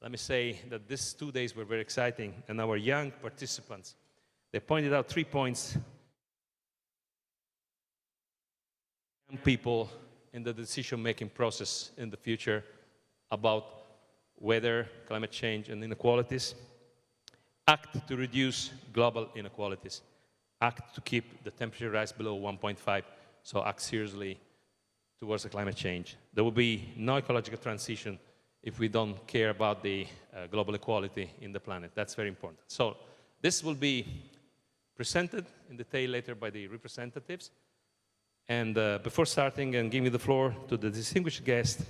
let me say that these 2 days were very exciting, and our young participants, they pointed out 3 points. Young people in the decision-making process in the future about weather, climate change, and inequalities. Act to reduce global inequalities. Act to keep the temperature rise below 1.5, so act seriously towards the climate change. There will be no ecological transition if we don't care about the global equality in the planet. That's very important. So this will be presented in detail later by the representatives. And before starting and giving the floor to the distinguished guest,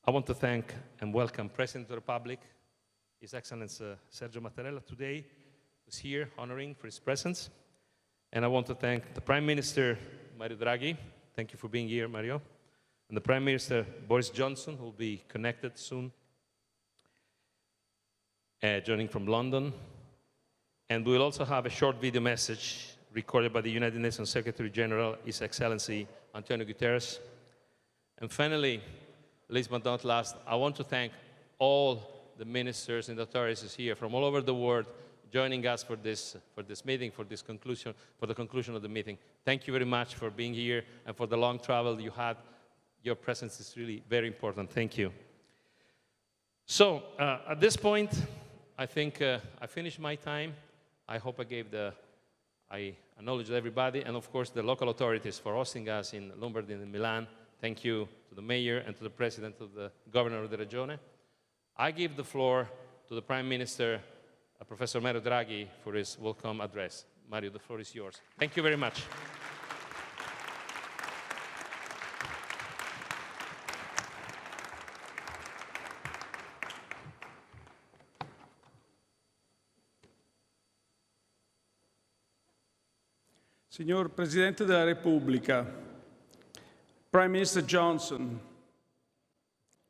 I want to thank and welcome President of the Republic, His Excellency Sergio Mattarella today, who's here honoring for his presence. And I want to thank the Prime Minister, Mario Draghi. Thank you for being here, Mario. And the Prime Minister, Boris Johnson, who will be connected soon, joining from London. And we will also have a short video message recorded by the United Nations Secretary General, His Excellency Antonio Guterres. And finally, last but not last, I want to thank all the ministers and authorities here from all over the world joining us for this meeting, for the conclusion of the meeting. Thank you very much for being here and for the long travel you had. Your presence is really very important. Thank you. So at this point, I think I finished my time. I hope I acknowledge everybody, and of course the local authorities for hosting us in Lombardy and in Milan. Thank you to the mayor and to the president of the governor of the Regione. I give the floor to the Prime Minister, Professor Mario Draghi, for his welcome address. Mario, the floor is yours. Thank you very much. Signor Presidente della Repubblica, Prime Minister Johnson,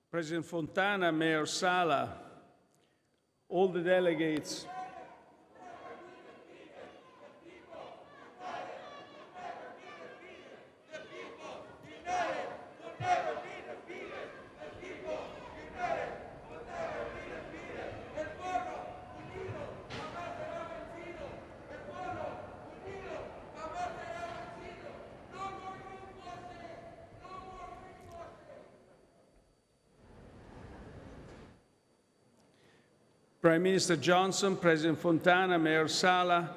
President Fontana, Mayor Sala, all the delegates, Prime Minister Johnson, President Fontana, Mayor Sala,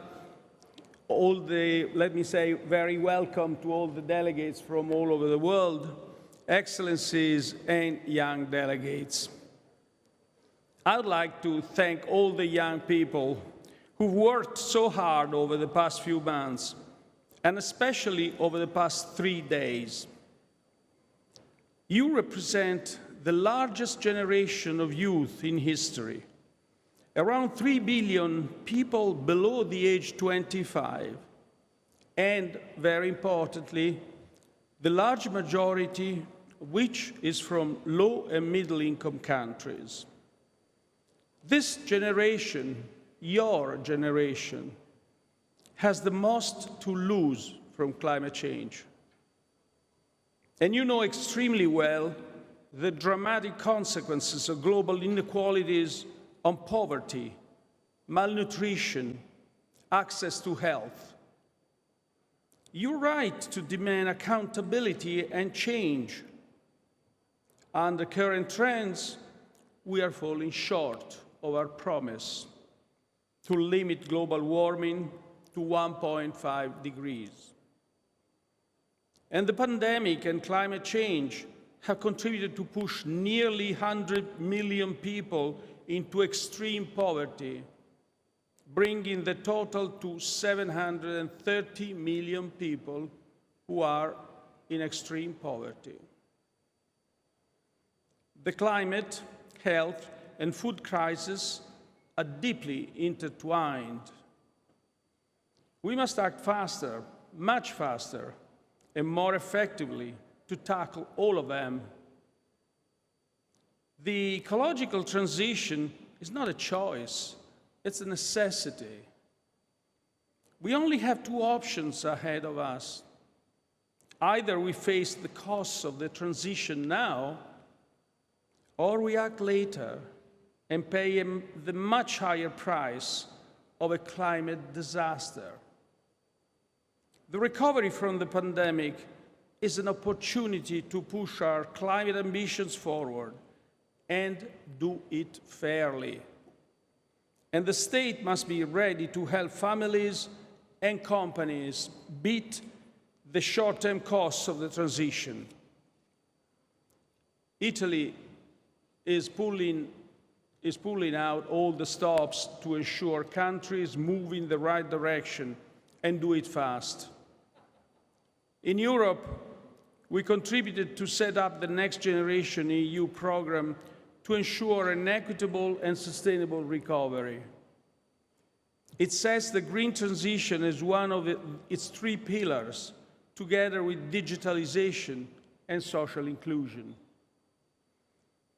let me say very welcome to all the delegates from all over the world, excellencies and young delegates. I would like to thank all the young people who've worked so hard over the past few months, and especially over the past 3 days. You represent the largest generation of youth in history. Around 3 billion people below the age 25, and very importantly, the large majority of which is from low and middle income countries. This generation, your generation, has the most to lose from climate change. And you know extremely well the dramatic consequences of global inequalities on poverty, malnutrition, access to health. You're right to demand accountability and change. Under current trends, we are falling short of our promise to limit global warming to 1.5 degrees. And the pandemic and climate change have contributed to push nearly 100 million people into extreme poverty, bringing the total to 730 million people who are in extreme poverty. The climate, health, and food crises are deeply intertwined. We must act faster, much faster, and more effectively to tackle all of them. The ecological transition is not a choice, it's a necessity. We only have 2 options ahead of us. Either we face the costs of the transition now, or we act later, and pay the much higher price of a climate disaster. The recovery from the pandemic is an opportunity to push our climate ambitions forward and do it fairly. And the state must be ready to help families and companies beat the short-term costs of the transition. Italy is pulling out all the stops to ensure countries move in the right direction and do it fast. In Europe, we contributed to set up the Next Generation EU program to ensure an equitable and sustainable recovery. It sets the green transition as one of its three pillars, together with digitalization and social inclusion.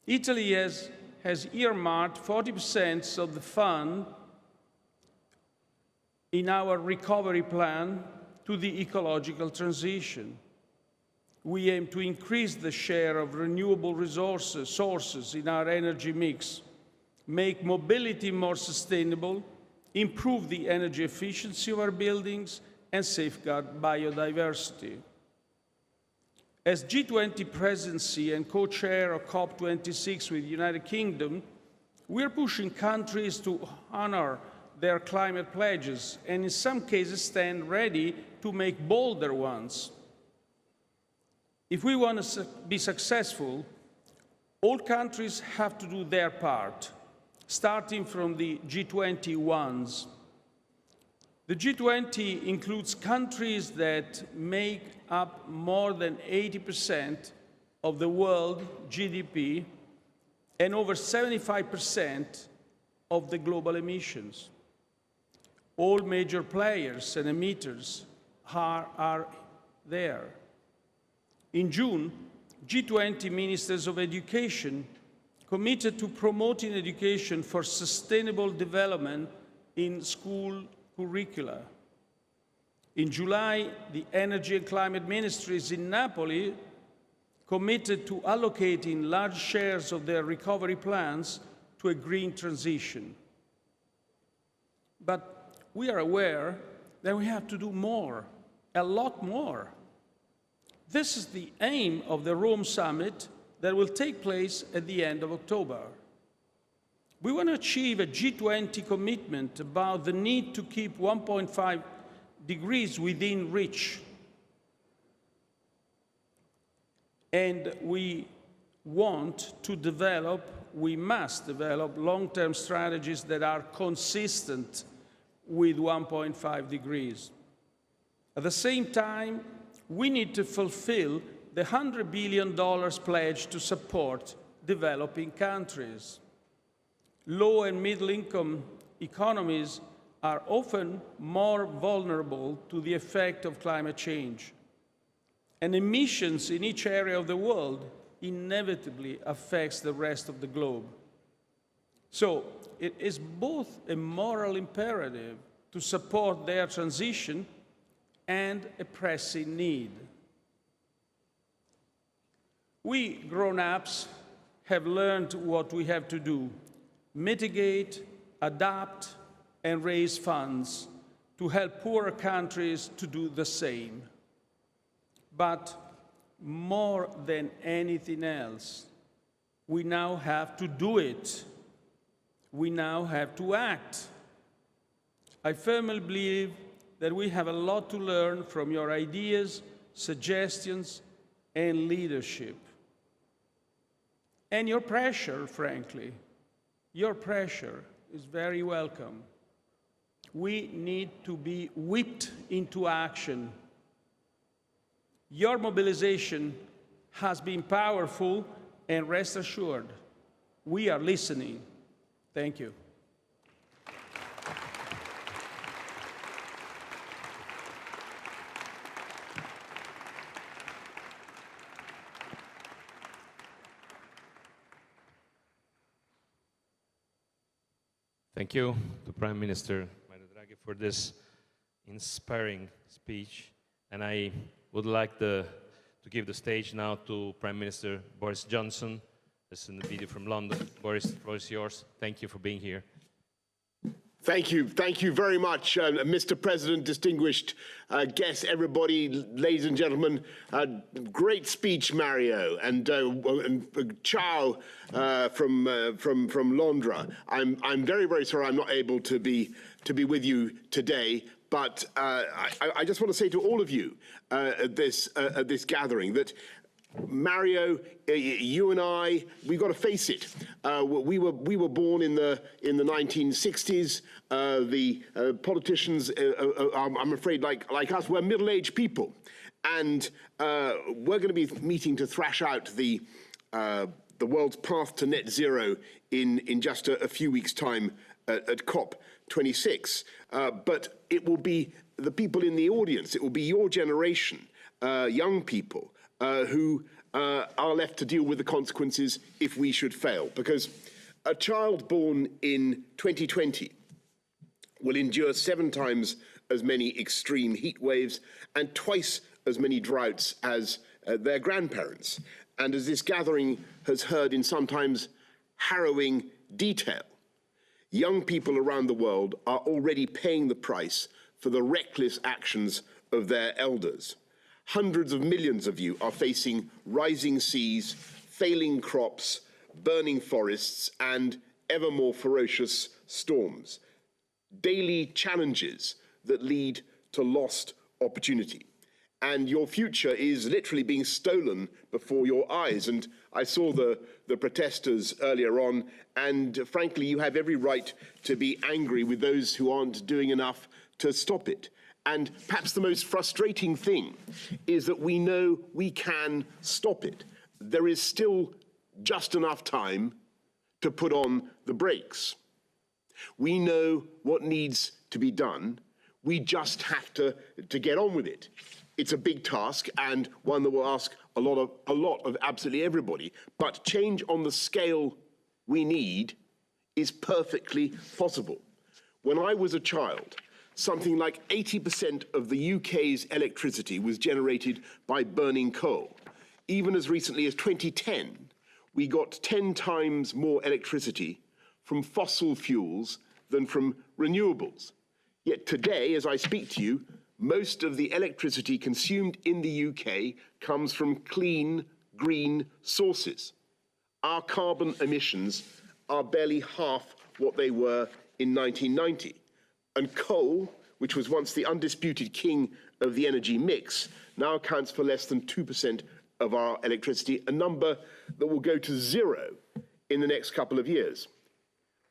Italy has earmarked 40% of the fund in our recovery plan to the ecological transition. We aim to increase the share of renewable sources in our energy mix, make mobility more sustainable, improve the energy efficiency of our buildings, and safeguard biodiversity. As G20 presidency and co-chair of COP26 with the United Kingdom, we are pushing countries to honor their climate pledges and in some cases stand ready to make bolder ones. If we want to be successful, all countries have to do their part, starting from the G20 ones. The G20 includes countries that make up more than 80% of the world GDP and over 75% of the global emissions. All major players and emitters are there. In June, G20 ministers of education committed to promoting education for sustainable development in school curricula. In July, the Energy and Climate Ministries in Napoli committed to allocating large shares of their recovery plans to a green transition. But we are aware that we have to do more, a lot more. This is the aim of the Rome summit that will take place at the end of October. We want to achieve a G20 commitment about the need to keep 1.5 degrees within reach. And we must develop long-term strategies that are consistent with 1.5 degrees. At the same time, we need to fulfill the $100 billion pledge to support developing countries. Low and middle-income economies are often more vulnerable to the effect of climate change, and emissions in each area of the world inevitably affects the rest of the globe. So it is both a moral imperative to support their transition and a pressing need. We grown-ups have learned what we have to do: mitigate, adapt, and raise funds to help poorer countries to do the same. But more than anything else, we now have to do it. We now have to act. I firmly believe that we have a lot to learn from your ideas, suggestions, and leadership. And your pressure, frankly. Your pressure is very welcome. We need to be whipped into action. Your mobilization has been powerful, and rest assured, we are listening. Thank you. Thank you to Prime Minister Draghi for this inspiring speech. And I would like to give the stage now to Prime Minister Boris Johnson This is in the video from London. Boris, the floor is yours. Thank you for being here. Thank you very much, Mr. President, distinguished guests, everybody, ladies and gentlemen. Great speech, Mario, and ciao from Londra. I'm very sorry I'm not able to be with you today, but I just want to say to all of you at this gathering that Mario, you and I, we've got to face it. We were born in the 1960s. The politicians, I'm afraid, like us, we're middle-aged people, and we're going to be meeting to thrash out the world's path to net zero in just a few weeks' time at COP26. But it will be the people in the audience. It will be your generation, young people, who are left to deal with the consequences if we should fail. Because a child born in 2020 will endure 7 times as many extreme heat waves and twice as many droughts as their grandparents. And as this gathering has heard in sometimes harrowing detail, young people around the world are already paying the price for the reckless actions of their elders. Hundreds of millions of you are facing rising seas, failing crops, burning forests, and ever more ferocious storms. Daily challenges that lead to lost opportunity. And your future is literally being stolen before your eyes. And I saw the protesters earlier on, and frankly, you have every right to be angry with those who aren't doing enough to stop it. And perhaps the most frustrating thing is that we know we can stop it. There is still just enough time to put on the brakes. We know what needs to be done. We just have to get on with it. It's a big task and one that will ask a lot of absolutely everybody. But change on the scale we need is perfectly possible. When I was a child, something like 80% of the UK's electricity was generated by burning coal. Even as recently as 2010, we got 10 times more electricity from fossil fuels than from renewables. Yet today, as I speak to you, most of the electricity consumed in the UK comes from clean, green sources. Our carbon emissions are barely half what they were in 1990. And coal, which was once the undisputed king of the energy mix, now accounts for less than 2% of our electricity, a number that will go to 0 in the next couple of years.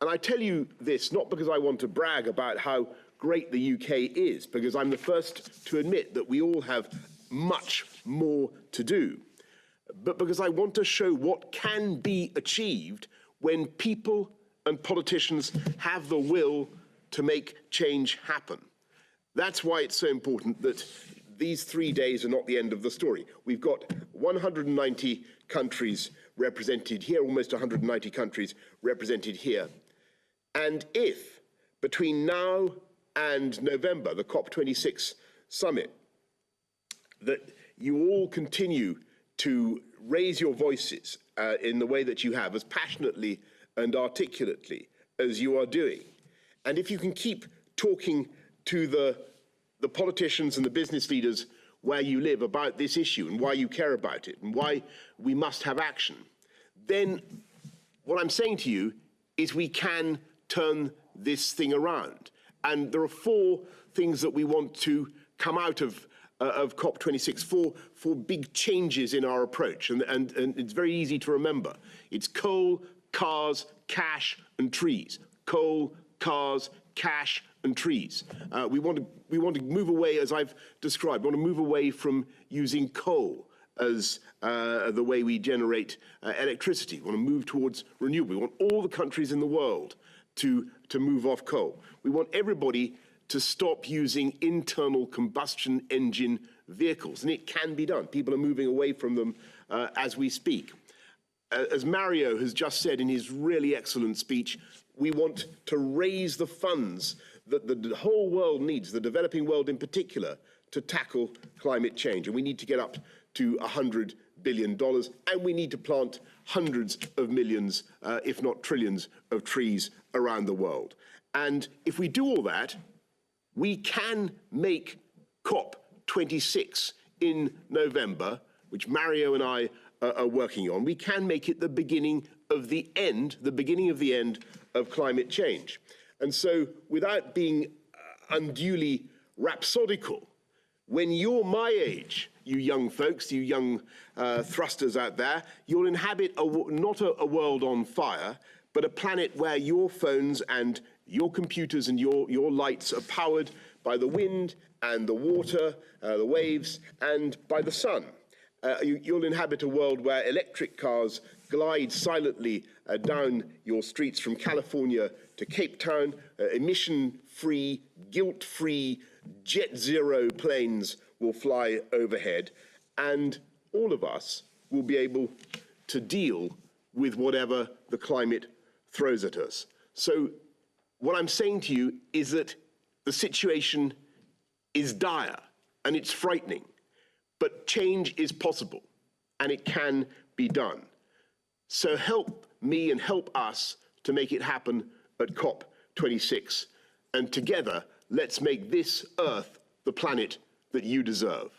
And I tell you this not because I want to brag about how great the UK is, because I'm the first to admit that we all have much more to do, but because I want to show what can be achieved when people and politicians have the will to make change happen. That's why it's so important that these 3 days are not the end of the story. We've got 190 countries represented here, almost 190 countries represented here. And if between now and November, the COP26 summit, that you all continue to raise your voices in the way that you have, as passionately and articulately as you are doing. And if you can keep talking to the politicians and the business leaders where you live about this issue and why you care about it and why we must have action, then what I'm saying to you is we can turn this thing around. And there are 4 things that we want to come out of COP26, four big changes in our approach. And it's very easy to remember. It's coal, cars, cash, and trees. Coal, cars, cash, and trees. We want to move away, as I've described, we want to move away from using coal as the way we generate electricity. We want to move towards renewable. We want all the countries in the world to move off coal. We want everybody to stop using internal combustion engine vehicles, and it can be done. People are moving away from them as we speak. As Mario has just said in his really excellent speech, we want to raise the funds that the whole world needs, the developing world in particular, to tackle climate change. And we need to get up to $100 billion, and we need to plant hundreds of millions, if not trillions, of trees around the world. And if we do all that, we can make COP26 in November, which Mario and I are working on. We can make it the beginning of the end of climate change. And so, without being unduly rhapsodical, when you're my age, you young folks, you young thrusters out there, you'll inhabit not a world on fire, but a planet where your phones and your computers and your lights are powered by the wind and the water, the waves, and by the sun. You'll inhabit a world where electric cars glide silently down your streets from California to Cape Town, emission-free, guilt-free, jet zero planes will fly overhead, and all of us will be able to deal with whatever the climate throws at us. So what I'm saying to you is that the situation is dire and it's frightening, but change is possible and it can be done. So help me and help us to make it happen at COP26, and together let's make this Earth the planet that you deserve.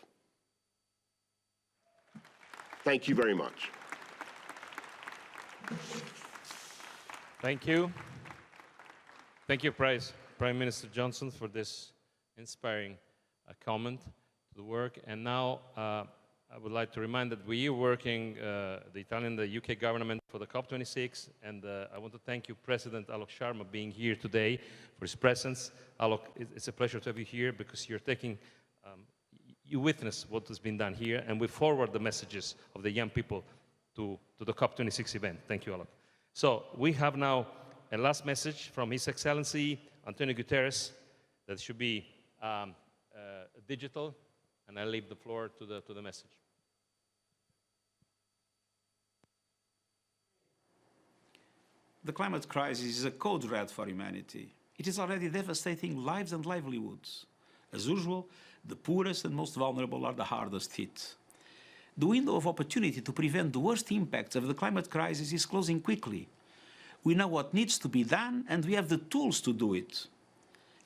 Thank you very much. Thank you. Thank you, Prime Minister Johnson, for this inspiring comment to the work. And now I would like to remind that we are working, the Italian, the UK government, for the COP26, and I want to thank you, President Alok Sharma, being here today, for his presence. Alok, it's a pleasure to have you here because you're taking, you witness what has been done here, and we forward the messages of the young people to the COP26 event. Thank you, Alok. So we have now a last message from His Excellency Antonio Guterres that should be digital, and I leave the floor to the message. The climate crisis is a code red for humanity. It is already devastating lives and livelihoods. As usual, the poorest and most vulnerable are the hardest hit. The window of opportunity to prevent the worst impacts of the climate crisis is closing quickly. We know what needs to be done, and we have the tools to do it.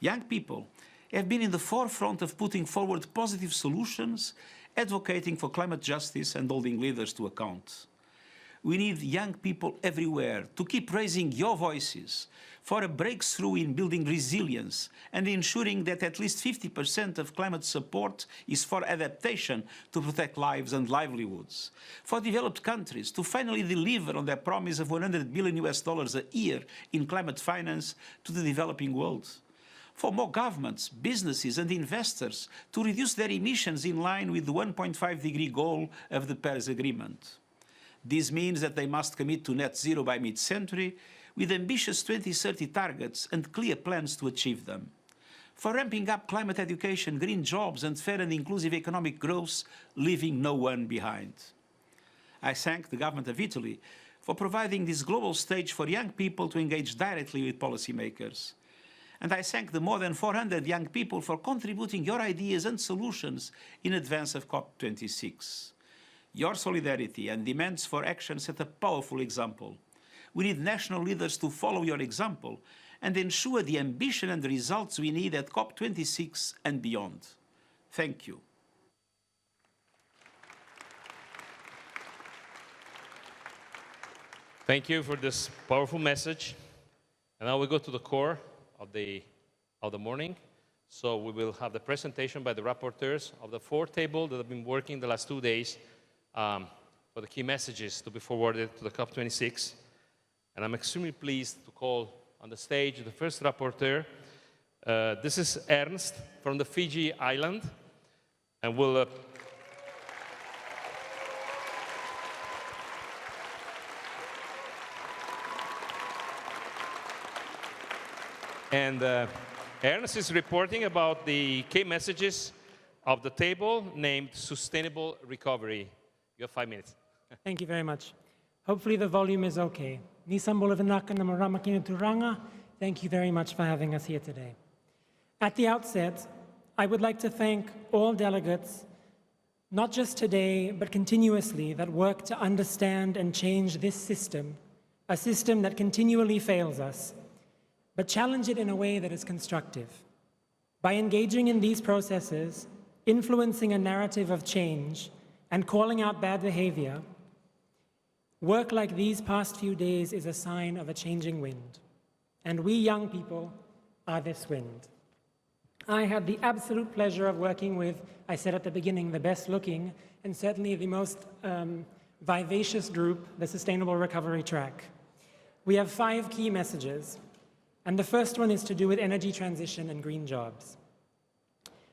Young people have been in the forefront of putting forward positive solutions, advocating for climate justice and holding leaders to account. We need young people everywhere to keep raising your voices for a breakthrough in building resilience and ensuring that at least 50% of climate support is for adaptation to protect lives and livelihoods. For developed countries to finally deliver on their promise of $100 billion a year in climate finance to the developing world. For more governments, businesses and investors to reduce their emissions in line with the 1.5-degree goal of the Paris Agreement. This means that they must commit to net zero by mid-century, with ambitious 2030 targets and clear plans to achieve them. For ramping up climate education, green jobs and fair and inclusive economic growth, leaving no one behind. I thank the government of Italy for providing this global stage for young people to engage directly with policymakers. And I thank the more than 400 young people for contributing your ideas and solutions in advance of COP26. Your solidarity and demands for action set a powerful example. We need national leaders to follow your example and ensure the ambition and the results we need at COP26 and beyond. Thank you. Thank you for this powerful message. And now we go to the core of the morning. So we will have the presentation by the rapporteurs of the 4 tables that have been working the last 2 days for the key messages to be forwarded to the COP26. And I'm extremely pleased to call on the stage the first rapporteur. This is Ernst from the Fiji island, and we'll Ernst is reporting about the key messages of the table named Sustainable Recovery. You have 5 minutes. Thank you very much. Hopefully the volume is okay. Thank you very much for having us here today. At the outset, I would like to thank all delegates not just today, but continuously, that work to understand and change this system, a system that continually fails us, but challenge it in a way that is constructive. By engaging in these processes, influencing a narrative of change, and calling out bad behavior, work like these past few days is a sign of a changing wind. And we young people are this wind. I had the absolute pleasure of working with, I said at the beginning, the best looking and certainly the most vivacious group, the Sustainable Recovery Track. We have 5 key messages, and the first one is to do with energy transition and green jobs.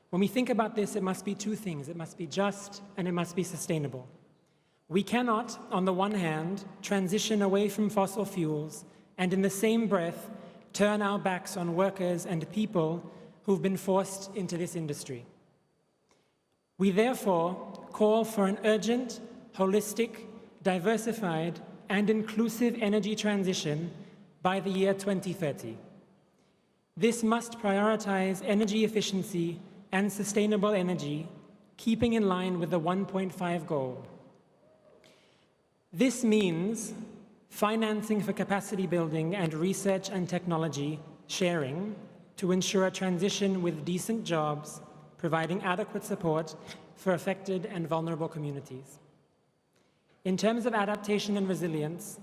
When we think about this, it must be 2 things. It must be just and it must be sustainable. We cannot, on the one hand, transition away from fossil fuels and in the same breath turn our backs on workers and people who've been forced into this industry. We therefore call for an urgent, holistic, diversified, and inclusive energy transition by the year 2030. This must prioritize energy efficiency and sustainable energy, keeping in line with the 1.5 goal. This means financing for capacity building and research and technology sharing to ensure a transition with decent jobs, providing adequate support for affected and vulnerable communities. In terms of adaptation and resilience,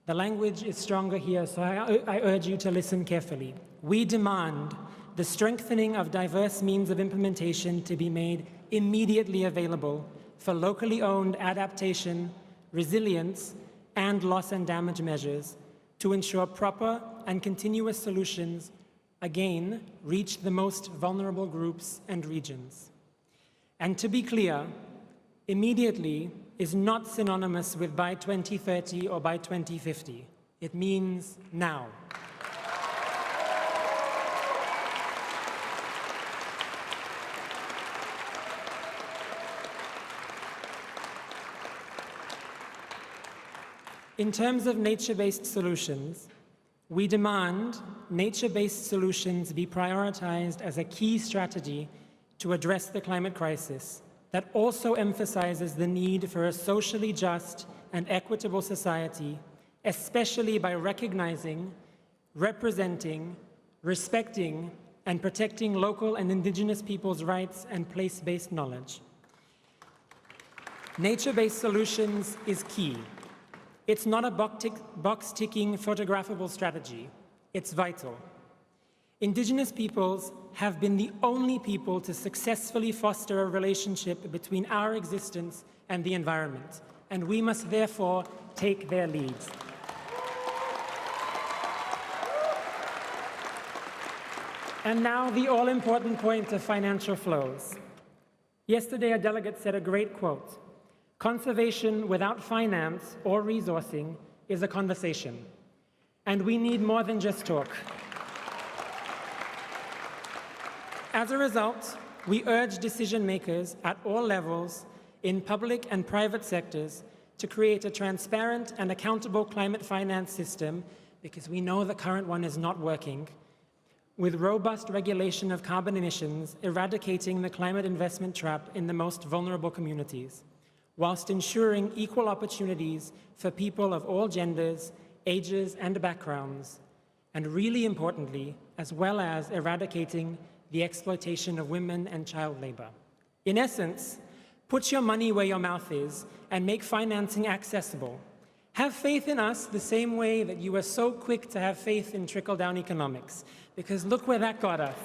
the language is stronger here, so I urge you to listen carefully. We demand the strengthening of diverse means of implementation to be made immediately available for locally owned adaptation, resilience, and loss and damage measures to ensure proper and continuous solutions, again, reach the most vulnerable groups and regions. And to be clear, immediately is not synonymous with by 2030 or by 2050. It means now. In terms of nature-based solutions, we demand nature-based solutions be prioritized as a key strategy to address the climate crisis that also emphasizes the need for a socially just and equitable society, especially by recognizing, representing, respecting, and protecting local and indigenous peoples' rights and place-based knowledge. Nature-based solutions is key. It's not a box-ticking photographable strategy. It's vital. Indigenous peoples have been the only people to successfully foster a relationship between our existence and the environment, and we must therefore take their lead. And now the all-important point of financial flows. Yesterday, a delegate said a great quote: "Conservation without finance or resourcing is a conversation." And we need more than just talk. As a result, we urge decision makers at all levels in public and private sectors to create a transparent and accountable climate finance system, because we know the current one is not working, with robust regulation of carbon emissions, eradicating the climate investment trap in the most vulnerable communities, whilst ensuring equal opportunities for people of all genders, ages, and backgrounds, and really importantly, as well as eradicating the exploitation of women and child labor. In essence, put your money where your mouth is and make financing accessible. Have faith in us the same way that you were so quick to have faith in trickle-down economics, because look where that got us.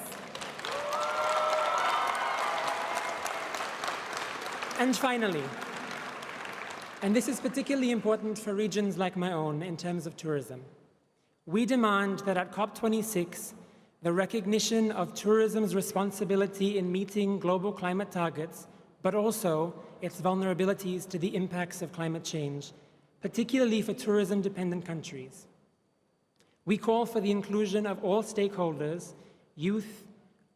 And finally, and this is particularly important for regions like my own in terms of tourism, we demand that at COP26, the recognition of tourism's responsibility in meeting global climate targets, but also its vulnerabilities to the impacts of climate change, particularly for tourism-dependent countries. We call for the inclusion of all stakeholders, youth,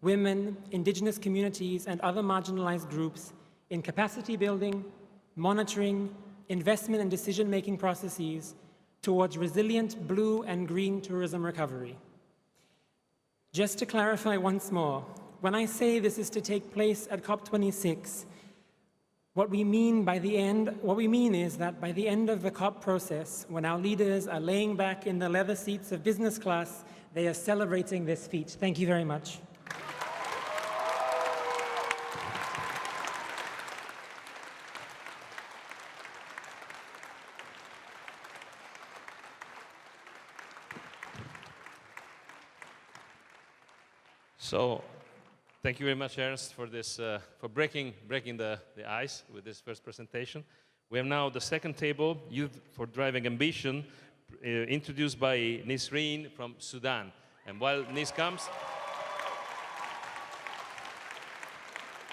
women, indigenous communities, and other marginalized groups in capacity building, monitoring, investment and decision-making processes towards resilient blue and green tourism recovery. Just to clarify once more, when I say this is to take place at COP26, What we mean is that by the end of the COP process, when our leaders are laying back in the leather seats of business class, they are celebrating this feat. Thank you very much. So, thank you very much, Ernst, for this, for breaking the ice with this first presentation. We have now the second table, Youth for Driving Ambition, introduced by Nisreen from Sudan. And while Nis comes,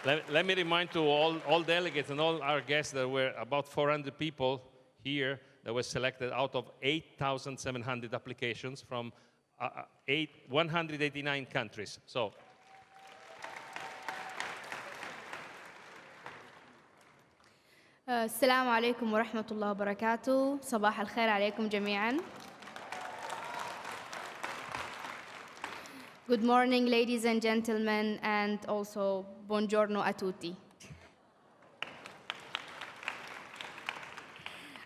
let me remind to all delegates and all our guests that were about 400 people here that were selected out of 8,700 applications from 189 countries. So, السلام عليكم ورحمة الله وبركاته. صباح الخير عليكم جميعا. Good morning, ladies and gentlemen, and also buongiorno a tutti.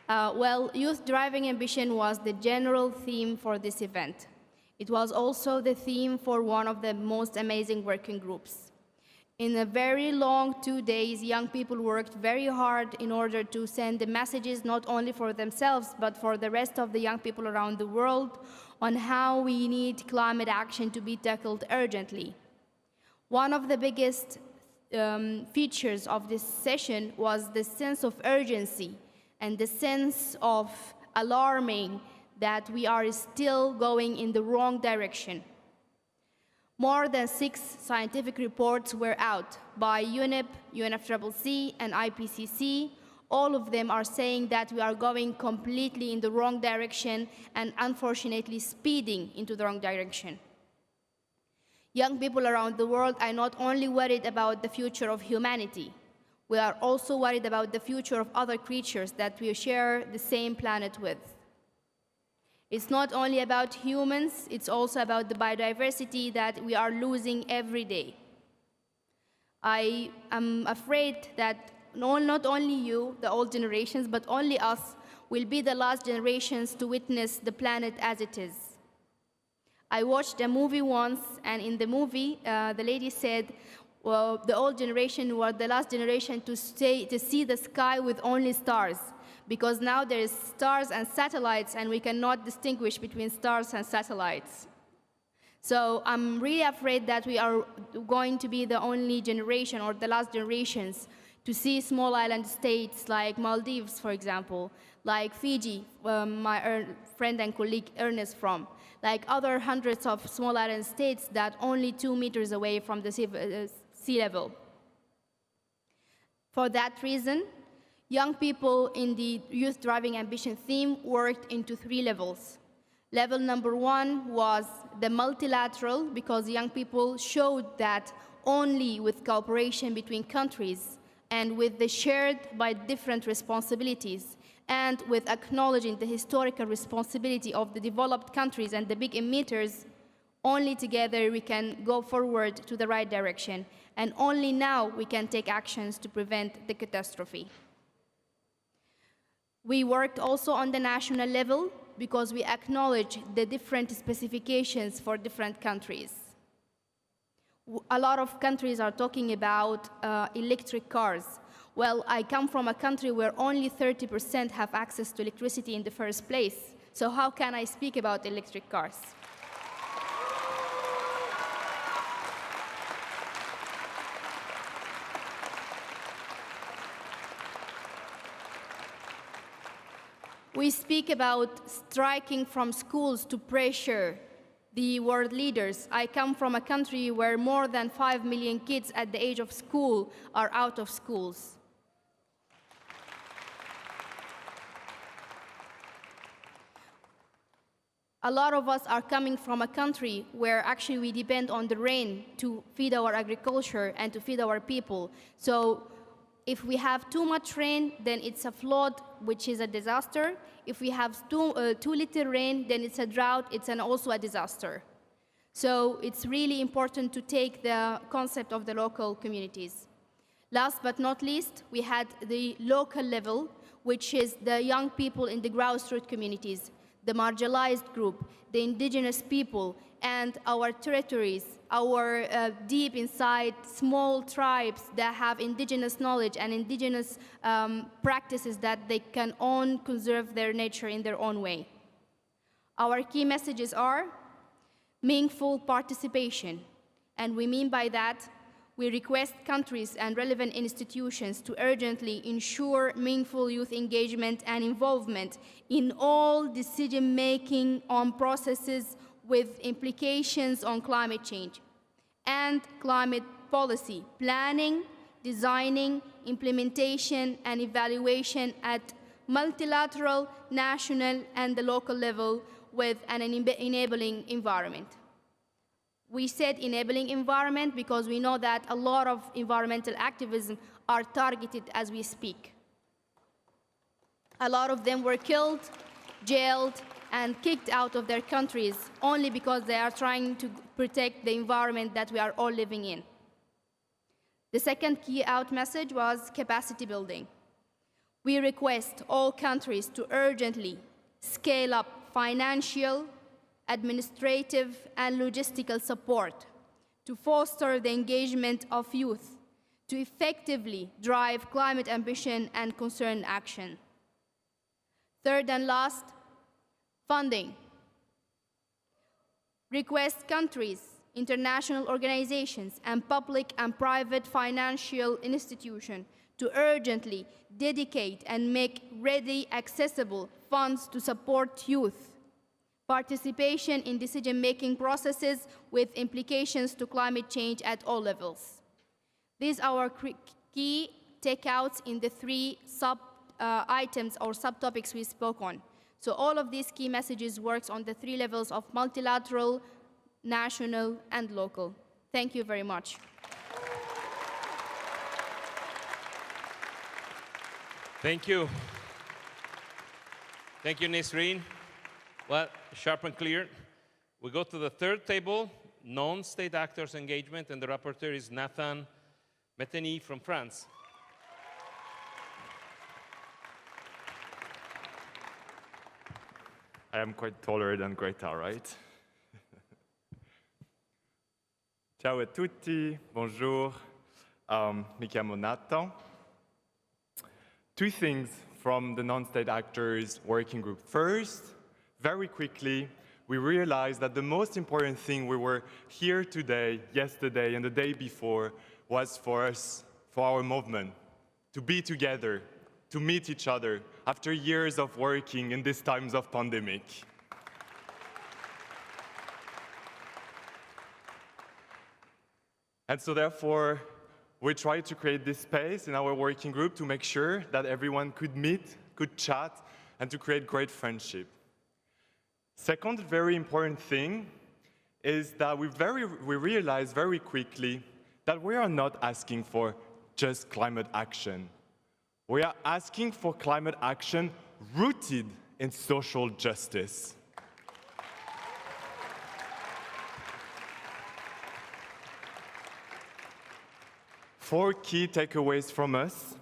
Well, Youth Driving Ambition was the general theme for this event. It was also the theme for one of the most amazing working groups. In a very long 2 days, young people worked very hard in order to send the messages not only for themselves, but for the rest of the young people around the world on how we need climate action to be tackled urgently. One of the biggest features of this session was the sense of urgency and the sense of alarming that we are still going in the wrong direction. More than 6 scientific reports were out by UNEP, UNFCCC, and IPCC. All of them are saying that we are going completely in the wrong direction and unfortunately speeding into the wrong direction. Young people around the world are not only worried about the future of humanity, we are also worried about the future of other creatures that we share the same planet with. It's not only about humans, it's also about the biodiversity that we are losing every day. I am afraid that not only you, the old generations, but only us will be the last generations to witness the planet as it is. I watched a movie once, and in the movie, the lady said, well, the old generation were the last generation to see the sky with only stars, because now there is stars and satellites, and we cannot distinguish between stars and satellites. So I'm really afraid that we are going to be the only generation, or the last generations, to see small island states like Maldives, for example, like Fiji, my friend and colleague Ernest from, like other hundreds of small island states that only 2 meters away from the sea level. For that reason, young people in the Youth Driving Ambition theme worked into 3 levels. Level number 1 was the multilateral, because young people showed that only with cooperation between countries and with the shared by different responsibilities, and with acknowledging the historical responsibility of the developed countries and the big emitters, only together we can go forward to the right direction, and only now we can take actions to prevent the catastrophe. We worked also on the national level because we acknowledge the different specifications for different countries. A lot of countries are talking about electric cars. Well, I come from a country where only 30% have access to electricity in the first place. So how can I speak about electric cars? We speak about striking from schools to pressure the world leaders. I come from a country where more than 5 million kids at the age of school are out of schools. A lot of us are coming from a country where actually we depend on the rain to feed our agriculture and to feed our people. So if we have too much rain, then it's a flood, which is a disaster. If we have too little rain, then it's a drought, it's also a disaster. So it's really important to take the concept of the local communities. Last but not least, we had the local level, which is the young people in the grassroots communities, the marginalized group, the indigenous people, and our territories, our deep inside small tribes that have indigenous knowledge and indigenous practices that they can conserve their nature in their own way. Our key messages are meaningful participation, and we mean by that, we request countries and relevant institutions to urgently ensure meaningful youth engagement and involvement in all decision-making on processes with implications on climate change and climate policy, planning, designing, implementation, and evaluation at multilateral, national, and the local level with an enabling environment. We said enabling environment because we know that a lot of environmental activism are targeted as we speak. A lot of them were killed, jailed, and kicked out of their countries only because they are trying to protect the environment that we are all living in. The second key out message was capacity building. We request all countries to urgently scale up financial, administrative, and logistical support to foster the engagement of youth to effectively drive climate ambition and concerned action. Third and last, funding. Request countries, international organizations, and public and private financial institutions to urgently dedicate and make ready accessible funds to support youth participation in decision-making processes with implications to climate change at all levels. These are our key takeouts in the three items or subtopics we spoke on. So all of these key messages works on the three levels of multilateral, national, and local. Thank you very much. Thank you. Thank you, Nisreen. Well, sharp and clear. We go to the third table, non-state actors engagement, and the rapporteur is Nathan Meteny from France. I am quite taller than Greta, right? Ciao a tutti, bonjour. Mi chiamo Nathan. Two things from the non-state actors working group. First, very quickly, we realized that the most important thing we were here today, yesterday, and the day before was for us, for our movement, to be together, to meet each other after years of working in these times of pandemic. And so therefore, we tried to create this space in our working group to make sure that everyone could meet, could chat, and to create great friendship. Second very important thing is that we realized very quickly that we are not asking for just climate action. We are asking for climate action rooted in social justice. Four key takeaways from us.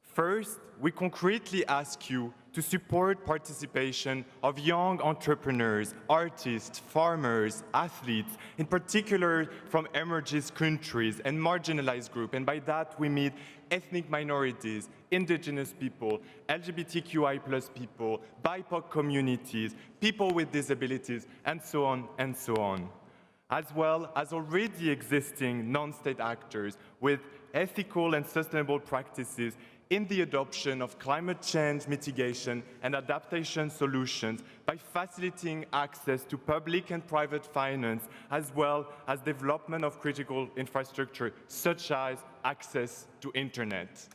First, we concretely ask you to support participation of young entrepreneurs, artists, farmers, athletes, in particular from emerging countries and marginalized groups. And by that, we mean ethnic minorities, indigenous people, LGBTQI+ people, BIPOC communities, people with disabilities, and so on and so on. As well as already existing non-state actors with ethical and sustainable practices in the adoption of climate change mitigation and adaptation solutions by facilitating access to public and private finance, as well as development of critical infrastructure, such as access to internet.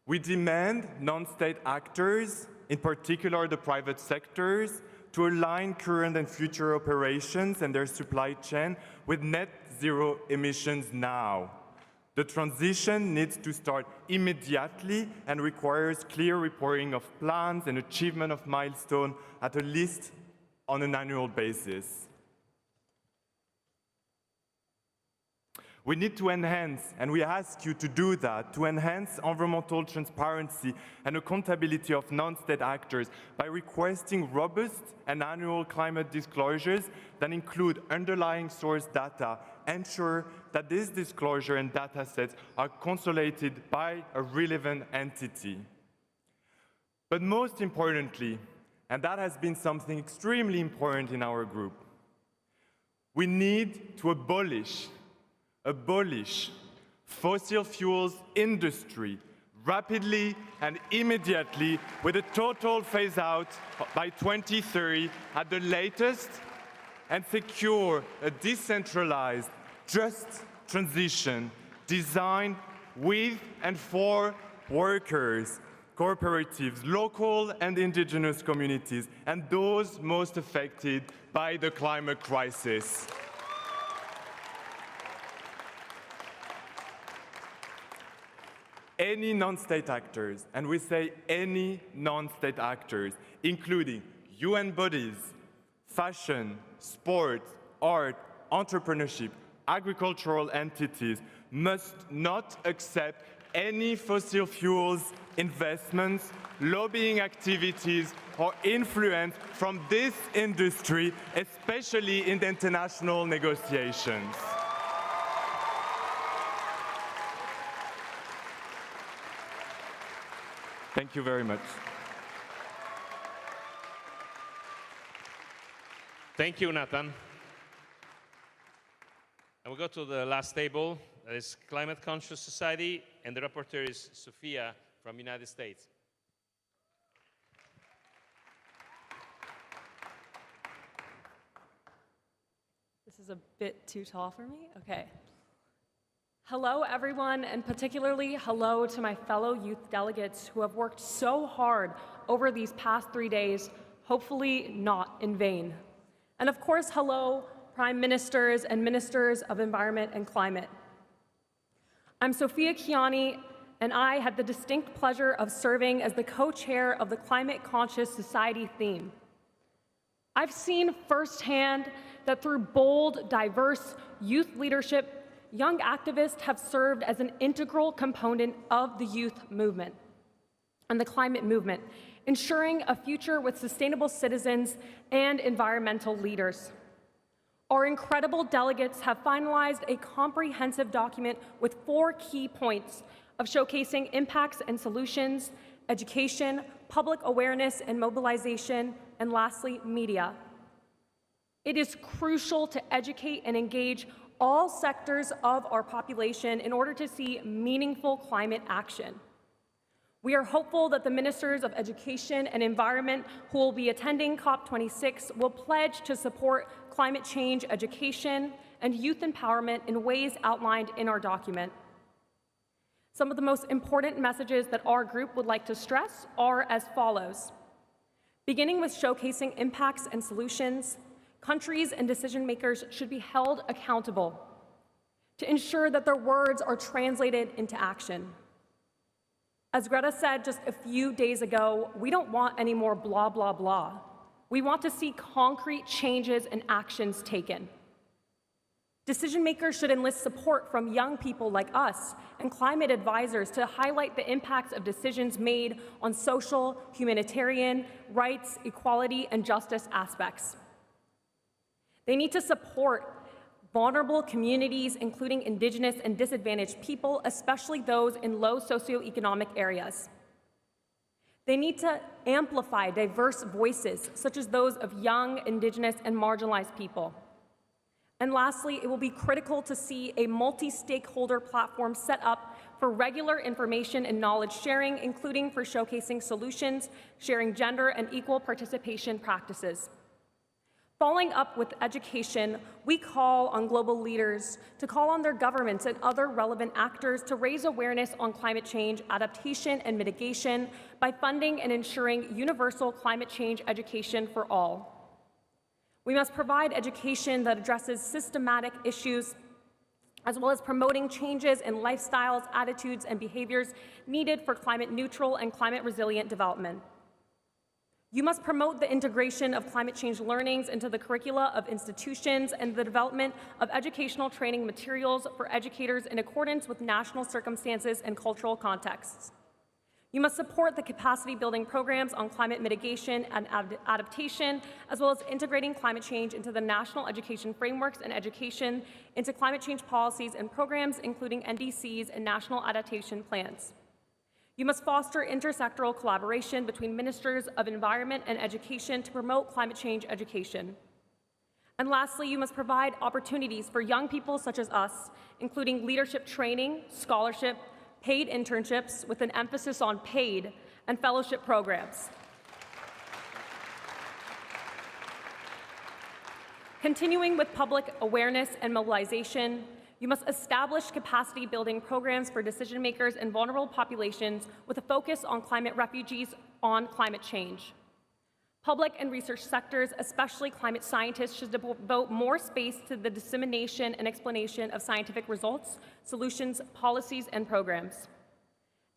We demand non-state actors, in particular the private sectors, to align current and future operations and their supply chain with net zero emissions now. The transition needs to start immediately and requires clear reporting of plans and achievement of milestones at least on an annual basis. We need to enhance, and we ask you to do that, to enhance environmental transparency and accountability of non-state actors by requesting robust and annual climate disclosures that include underlying source data, ensure that these disclosure and data sets are consolidated by a relevant entity. But most importantly, and that has been something extremely important in our group, we need to abolish fossil fuels industry rapidly and immediately with a total phase out by 2030 at the latest, and secure a decentralized, just transition designed with and for workers, cooperatives, local and indigenous communities, and those most affected by the climate crisis. Any non-state actors, and we say any non-state actors, including UN bodies, fashion, sport, art, entrepreneurship, agricultural entities, must not accept any fossil fuels investments, lobbying activities, or influence from this industry, especially in the international negotiations. Thank you very much. Thank you, Nathan. And we go to the last table, that is Climate Conscious Society, and the rapporteur is Sophia from United States. This is a bit too tall for me? Okay. Hello, everyone, and particularly hello to my fellow youth delegates who have worked so hard over these past 3 days, hopefully not in vain. And of course, hello, Prime Ministers and Ministers of Environment and Climate. I'm Sophia Chiani, and I had the distinct pleasure of serving as the co-chair of the Climate Conscious Society theme. I've seen firsthand that through bold, diverse youth leadership, young activists have served as an integral component of the youth movement and the climate movement, ensuring a future with sustainable citizens and environmental leaders. Our incredible delegates have finalized a comprehensive document with 4 key points of showcasing impacts and solutions, education, public awareness and mobilization, and lastly, media. It is crucial to educate and engage all sectors of our population in order to see meaningful climate action. We are hopeful that the Ministers of Education and Environment who will be attending COP26 will pledge to support climate change education and youth empowerment in ways outlined in our document. Some of the most important messages that our group would like to stress are as follows. Beginning with showcasing impacts and solutions, countries and decision makers should be held accountable to ensure that their words are translated into action. As Greta said just a few days ago, we don't want any more blah, blah, blah. We want to see concrete changes and actions taken. Decision makers should enlist support from young people like us and climate advisors to highlight the impacts of decisions made on social, humanitarian, rights, equality, and justice aspects. They need to support vulnerable communities, including Indigenous and disadvantaged people, especially those in low socioeconomic areas. They need to amplify diverse voices, such as those of young, Indigenous, and marginalized people. And lastly, it will be critical to see a multi-stakeholder platform set up for regular information and knowledge sharing, including for showcasing solutions, sharing gender and equal participation practices. Following up with education, we call on global leaders to call on their governments and other relevant actors to raise awareness on climate change, adaptation, and mitigation by funding and ensuring universal climate change education for all. We must provide education that addresses systematic issues, as well as promoting changes in lifestyles, attitudes, and behaviors needed for climate neutral and climate resilient development. You must promote the integration of climate change learnings into the curricula of institutions and the development of educational training materials for educators in accordance with national circumstances and cultural contexts. You must support the capacity building programs on climate mitigation and adaptation, as well as integrating climate change into the national education frameworks and education into climate change policies and programs, including NDCs and national adaptation plans. You must foster intersectoral collaboration between ministers of environment and education to promote climate change education. And lastly, you must provide opportunities for young people such as us, including leadership training, scholarship, paid internships with an emphasis on paid, and fellowship programs. Continuing with public awareness and mobilization, you must establish capacity building programs for decision makers and vulnerable populations with a focus on climate refugees on climate change. Public and research sectors, especially climate scientists, should devote more space to the dissemination and explanation of scientific results, solutions, policies, and programs.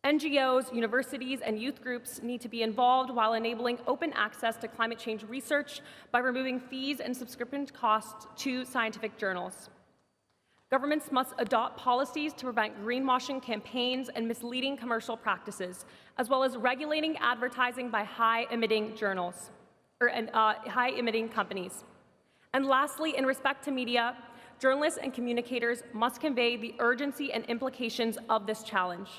NGOs, universities, and youth groups need to be involved while enabling open access to climate change research by removing fees and subscription costs to scientific journals. Governments must adopt policies to prevent greenwashing campaigns and misleading commercial practices, as well as regulating advertising by high-emitting journals, or high-emitting companies. And lastly, in respect to media, journalists and communicators must convey the urgency and implications of this challenge.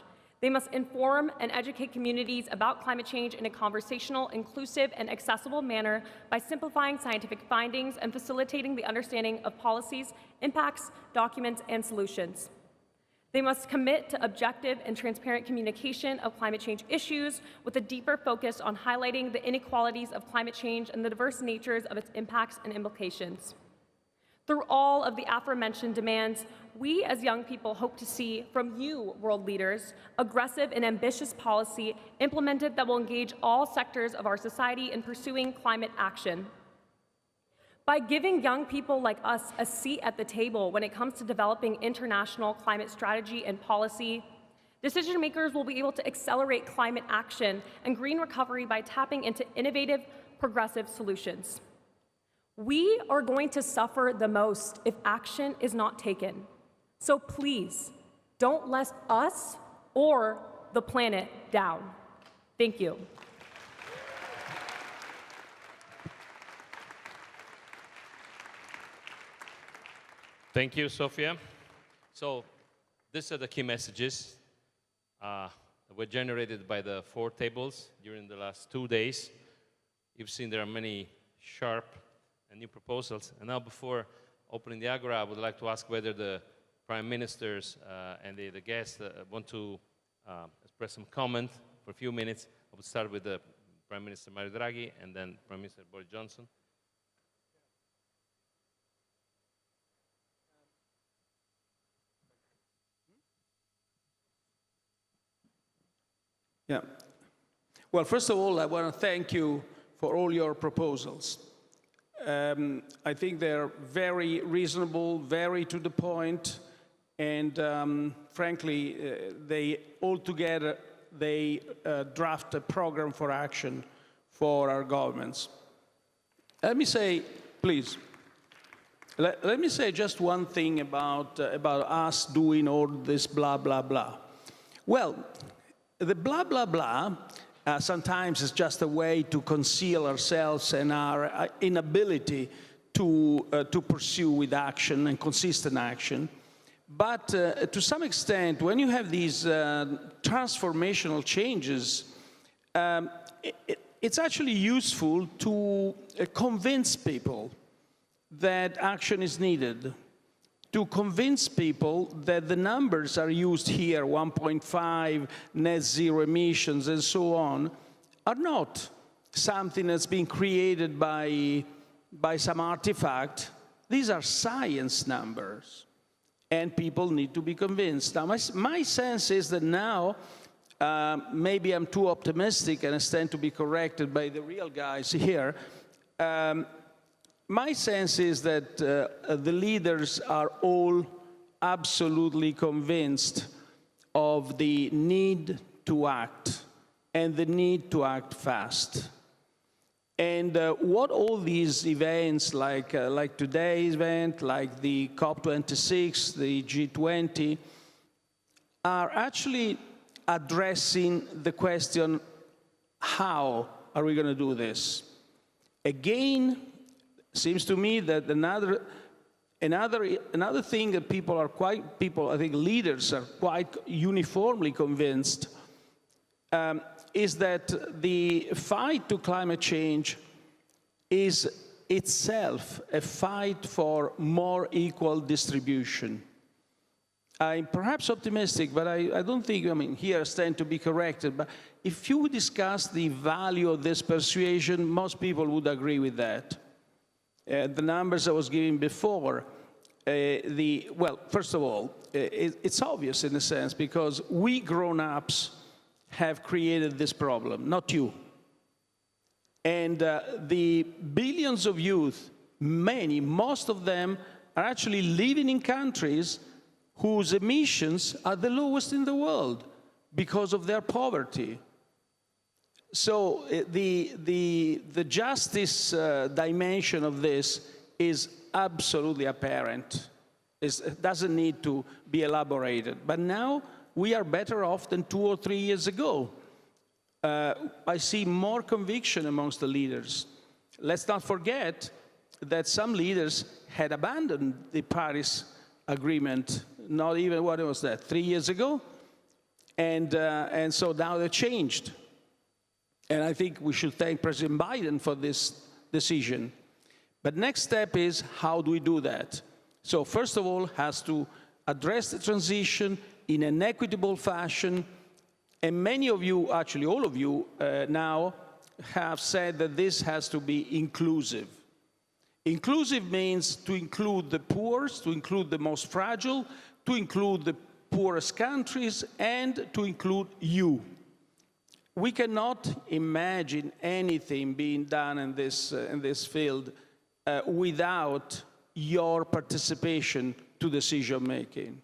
They must inform and educate communities about climate change in a conversational, inclusive, and accessible manner by simplifying scientific findings and facilitating the understanding of policies, impacts, documents, and solutions. They must commit to objective and transparent communication of climate change issues with a deeper focus on highlighting the inequalities of climate change and the diverse natures of its impacts and implications. Through all of the aforementioned demands, we as young people hope to see from you, world leaders, aggressive and ambitious policy implemented that will engage all sectors of our society in pursuing climate action. By giving young people like us a seat at the table when it comes to developing international climate strategy and policy, decision makers will be able to accelerate climate action and green recovery by tapping into innovative, progressive solutions. We are going to suffer the most if action is not taken. So please, don't let us or the planet down. Thank you. Thank you, Sofia. So these are the key messages that were generated by the 4 tables during the last 2 days. You've seen there are many sharp and new proposals. And now, before opening the Agora, I would like to ask whether the Prime Ministers and the guests want to express some comment for a few minutes. I would start with the Prime Minister Mario Draghi and then Prime Minister Boris Johnson. Yeah. Well, first of all, I want to thank you for all your proposals. I think they're very reasonable, very to the point, and frankly, they draft a program for action for our governments. Let me say, please, let me say just one thing about us doing all this blah, blah, blah. Well, the blah, blah, blah sometimes is just a way to conceal ourselves and our inability to pursue with action and consistent action. But to some extent, when you have these transformational changes, it's actually useful to convince people that action is needed, to convince people that the numbers are used here, 1.5, net zero emissions, and so on, are not something that's been created by some artifact. These are science numbers, and people need to be convinced. Now, my sense is that now, maybe I'm too optimistic and I stand to be corrected by the real guys here, my sense is that the leaders are all absolutely convinced of the need to act and the need to act fast. And what all these events, like today's event, like the COP26, the G20, are actually addressing the question, how are we going to do this? Again, seems to me that another thing that I think leaders are quite uniformly convinced is that the fight to climate change is itself a fight for more equal distribution. I'm perhaps optimistic, but I don't think, I mean, here I stand to be corrected, but if you discuss the value of this persuasion, most people would agree with that. The numbers I was giving before, well, first of all, it's obvious in a sense, because we grown-ups have created this problem, not you. And the billions of youth, most of them are actually living in countries whose emissions are the lowest in the world because of their poverty. So the justice dimension of this is absolutely apparent. It doesn't need to be elaborated. But now we are better off than 2 or 3 years ago. I see more conviction amongst the leaders. Let's not forget that some leaders had abandoned the Paris Agreement, not even, what was that, 3 years ago? And so now they're changed. And I think we should thank President Biden for this decision. But next step is, how do we do that? So first of all, has to address the transition in an equitable fashion. And many of you, actually all of you now, have said that this has to be inclusive. Inclusive means to include the poorest, to include the most fragile, to include the poorest countries, and to include you. We cannot imagine anything being done in this field without your participation to decision-making.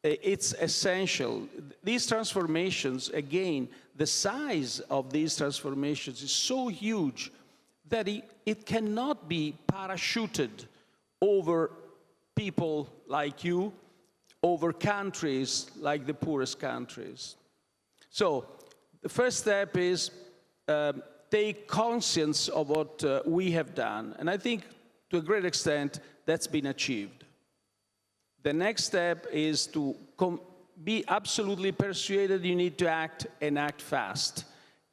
It's essential. These transformations, again, the size of these transformations is so huge that it cannot be parachuted over people like you, over countries like the poorest countries. So the first step is take conscience of what we have done. And I think to a great extent that's been achieved. The next step is to be absolutely persuaded you need to act, and act fast.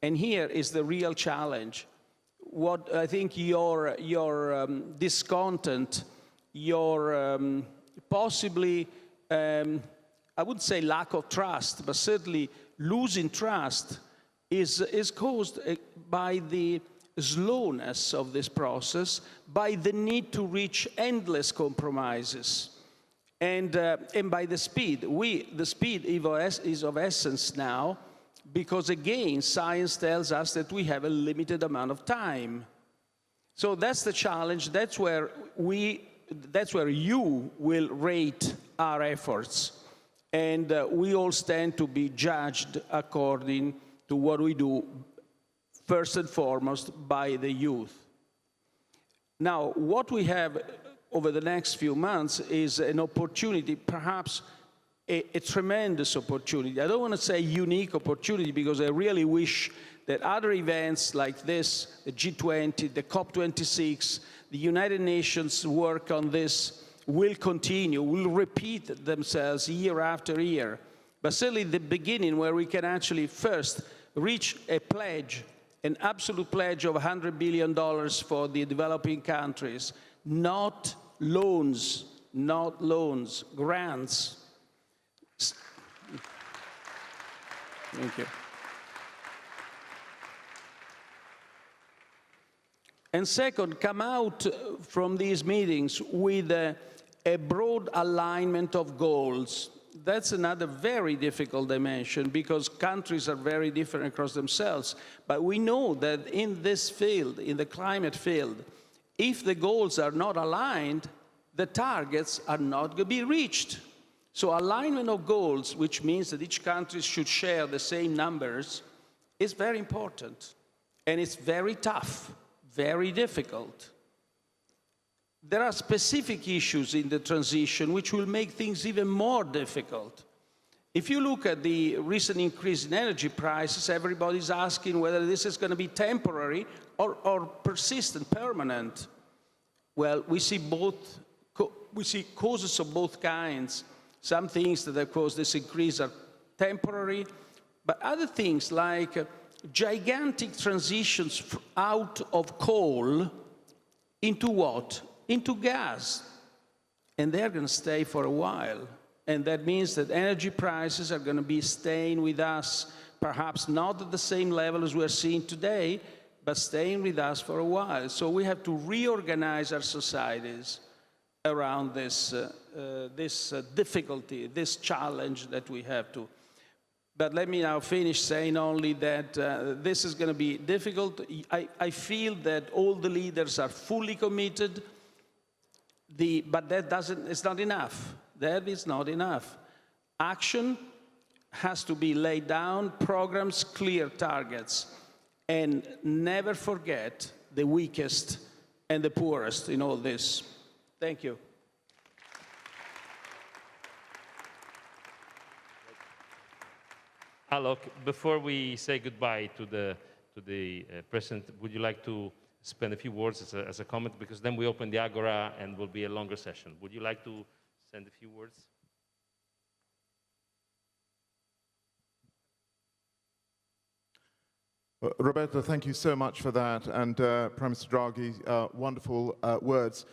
And here is the real challenge. What I think your discontent, your possibly, I wouldn't say lack of trust, but certainly losing trust is caused by the slowness of this process, by the need to reach endless compromises, and by the speed. The speed is of essence now, because again, science tells us that we have a limited amount of time. So that's the challenge. That's where you will rate our efforts. And we all stand to be judged according to what we do, first and foremost, by the youth. Now, what we have over the next few months is an opportunity, perhaps a tremendous opportunity. I don't want to say unique opportunity, because I really wish that other events like this, the G20, the COP26, the United Nations work on this will continue, will repeat themselves year after year. But certainly the beginning, where we can actually first reach a pledge, an absolute pledge of $100 billion for the developing countries, not loans, grants. Thank you. And second, come out from these meetings with a broad alignment of goals. That's another very difficult dimension, because countries are very different across themselves. But we know that in this field, in the climate field, if the goals are not aligned, the targets are not going to be reached. So alignment of goals, which means that each country should share the same numbers, is very important. And it's very tough. very difficult. There are specific issues in the transition which will make things even more difficult. If you look at the recent increase in energy prices, everybody's asking whether this is going to be temporary or persistent, permanent. Well, we see causes of both kinds. Some things that have caused this increase are temporary, but other things like gigantic transitions out of coal into what? Into gas. And they're going to stay for a while. And that means that energy prices are going to be staying with us, perhaps not at the same level as we're seeing today, but staying with us for a while. So we have to reorganize our societies around this, difficulty, this challenge that we have to. But let me now finish saying only that this is going to be difficult. I feel that all the leaders are fully committed, but it's not enough. That is not enough. Action has to be laid down, programs, clear targets, and never forget the weakest and the poorest in all this. Thank you. Alok, before we say goodbye to the President, would you like to spend a few words as a comment? Because then we open the Agora and will be a longer session. Would you like to send a few words? Roberto, thank you so much for that, and Prime Minister Draghi, wonderful words.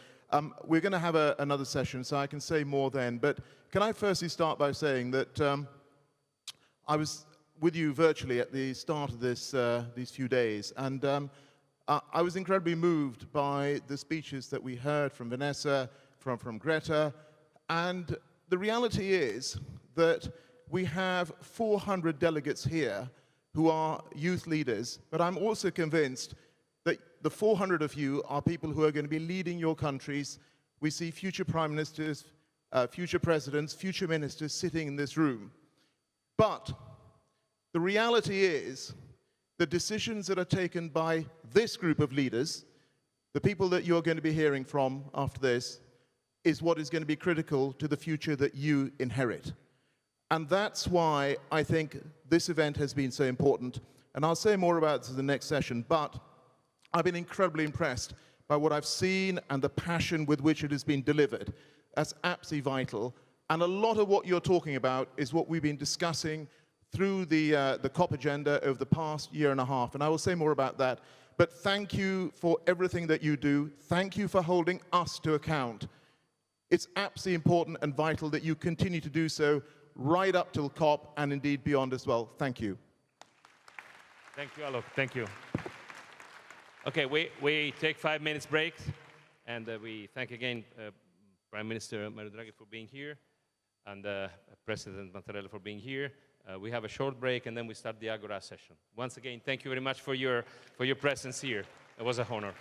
We're going to have another session, so I can say more then, but can I firstly start by saying that I was with you virtually at the start of these few days, and I was incredibly moved by the speeches that we heard from Vanessa, from Greta, and the reality is that we have 400 delegates here who are youth leaders, but I'm also convinced that the 400 of you are people who are going to be leading your countries. We see future prime ministers, future presidents, future ministers sitting in this room. But the reality is the decisions that are taken by this group of leaders, the people that you're going to be hearing from after this, is what is going to be critical to the future that you inherit. And that's why I think this event has been so important. And I'll say more about this in the next session, but I've been incredibly impressed by what I've seen and the passion with which it has been delivered. That's absolutely vital. And a lot of what you're talking about is what we've been discussing through the COP agenda over the past year and a half. And I will say more about that. But thank you for everything that you do. Thank you for holding us to account. It's absolutely important and vital that you continue to do so right up till COP and indeed beyond as well. Thank you. Thank you, Alok. Thank you. Okay, we take 5 minutes break, and we thank again Prime Minister Mario Draghi for being here, and President Mattarella for being here. We have a short break, and then we start the Agora session. Once again, thank you very much for your presence here. It was an honor.